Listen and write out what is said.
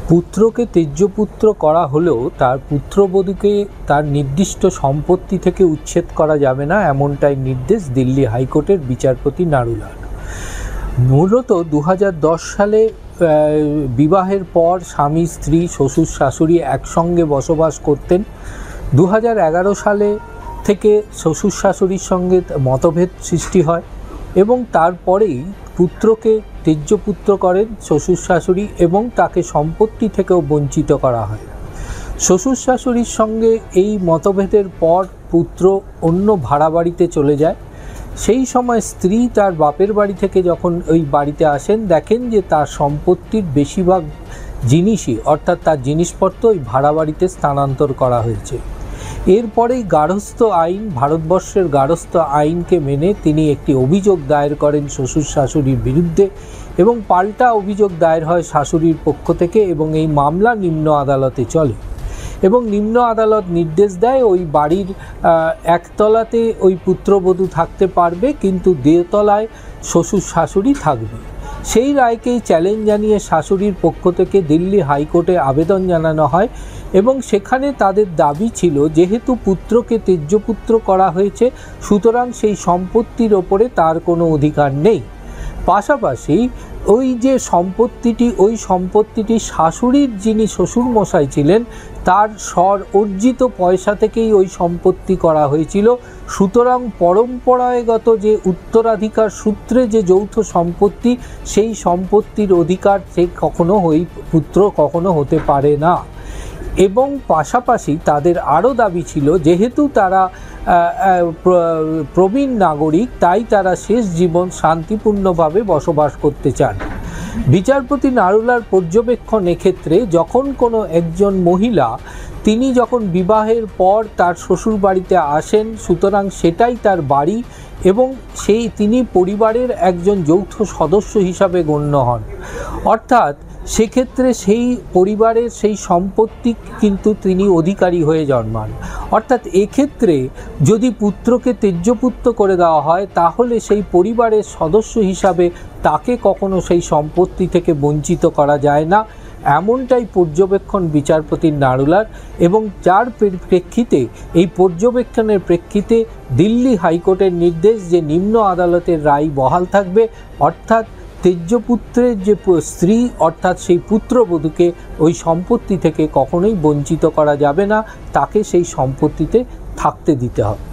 পুত্রকে তেজ্যপুত্র করা হলেও তার পুত্রবধূকে তার নির্দিষ্ট সম্পত্তি থেকে উচ্ছেদ করা যাবে না, এমনটাই নির্দেশ দিল্লি হাইকোর্টের বিচারপতি নারুলার। মূলত 2010 সালে বিবাহের পর স্বামী স্ত্রী শ্বশুর শাশুড়ি একসঙ্গে বসবাস করতেন। 2011 সালে থেকে শ্বশুর শাশুড়ির সঙ্গে মতভেদ সৃষ্টি হয় এবং তারপরেই পুত্রকে তেজ্যপুত্র করেন শ্বশুর শাশুড়ি এবং তাকে সম্পত্তি থেকেও বঞ্চিত করা হয়। শ্বশুর শাশুড়ির সঙ্গে এই মতভেদের পর পুত্র অন্য ভাড়া বাড়িতে চলে যায়। সেই সময় স্ত্রী তার বাপের বাড়ি থেকে যখন ওই বাড়িতে আসেন, দেখেন যে তার সম্পত্তির বেশিরভাগ জিনিসই অর্থাৎ তার জিনিসপত্র ওই ভাড়া বাড়িতে স্থানান্তর করা হয়েছে। এরপরেই গার্হস্থ্য আইন, ভারতবর্ষের গার্হস্থ্য আইনকে মেনে তিনি একটি অভিযোগ দায়ের করেন শ্বশুর শাশুড়ির বিরুদ্ধে এবং পাল্টা অভিযোগ দায়ের হয় শাশুড়ির পক্ষ থেকে এবং এই মামলা নিম্ন আদালতে চলে এবং নিম্ন আদালত নির্দেশ দেয় ওই বাড়ির একতলাতে ওই পুত্রবধূ থাকতে পারবে, কিন্তু দ্বিতলায় শ্বশুর শাশুড়ি থাকবে। সেই রায়কেই চ্যালেঞ্জ জানিয়ে শাশুড়ির পক্ষ থেকে দিল্লি হাইকোর্টে আবেদন জানানো হয় এবং সেখানে তাদের দাবি ছিল যেহেতু পুত্রকে তেজ্যপুত্র করা হয়েছে সুতরাং সেই সম্পত্তির ওপরে তার কোনো অধিকার নেই। পাশাপাশি ওই যে সম্পত্তিটি শাশুড়ির যিনি শ্বশুরমশাই ছিলেন তার স্বর অর্জিত পয়সা থেকেই ওই সম্পত্তি করা হয়েছিল। সুতরাং পরম্পরাগত যে উত্তরাধিকার সূত্রে যে যৌথ সম্পত্তি, সেই সম্পত্তির অধিকার সে পুত্র কখনো হতে পারে না। এবং পাশাপাশি তাদের আরও দাবি ছিল যেহেতু তারা প্রবীণ নাগরিক তাই তারা শেষ জীবন শান্তিপূর্ণভাবে বসবাস করতে চান। বিচারপতি নারুলার পর্যবেক্ষণ এক্ষেত্রে যখন কোনো একজন মহিলা তিনি যখন বিবাহের পর তার শ্বশুর বাড়িতে আসেন সুতরাং সেটাই তার বাড়ি এবং তিনি পরিবারের একজন যৌথ সদস্য হিসাবে গণ্য হন, অর্থাৎ সেক্ষেত্রে সেই পরিবারের সেই সম্পত্তি কিন্তু তিনি অধিকারী হয়ে জন্মান। অর্থাৎ এক্ষেত্রে যদি পুত্রকে তেজ্যপুত্র করে দেওয়া হয় তাহলে সেই পরিবারের সদস্য হিসাবে তাকে কখনো সেই সম্পত্তি থেকে বঞ্চিত করা যায় না, এমনটাই পর্যবেক্ষণ বিচারপতি নারুলার। এবং যার প্রেক্ষিতে এই পর্যবেক্ষণের প্রেক্ষিতে দিল্লি হাইকোর্টের নির্দেশ যে নিম্ন আদালতের রায় বহাল থাকবে, অর্থাৎ তেজ্যপুত্রের যে স্ত্রী অর্থাৎ সেই পুত্রবধূকে ওই সম্পত্তি থেকে কখনোই বঞ্চিত করা যাবে না, তাকে সেই সম্পত্তিতে থাকতে দিতে হবে।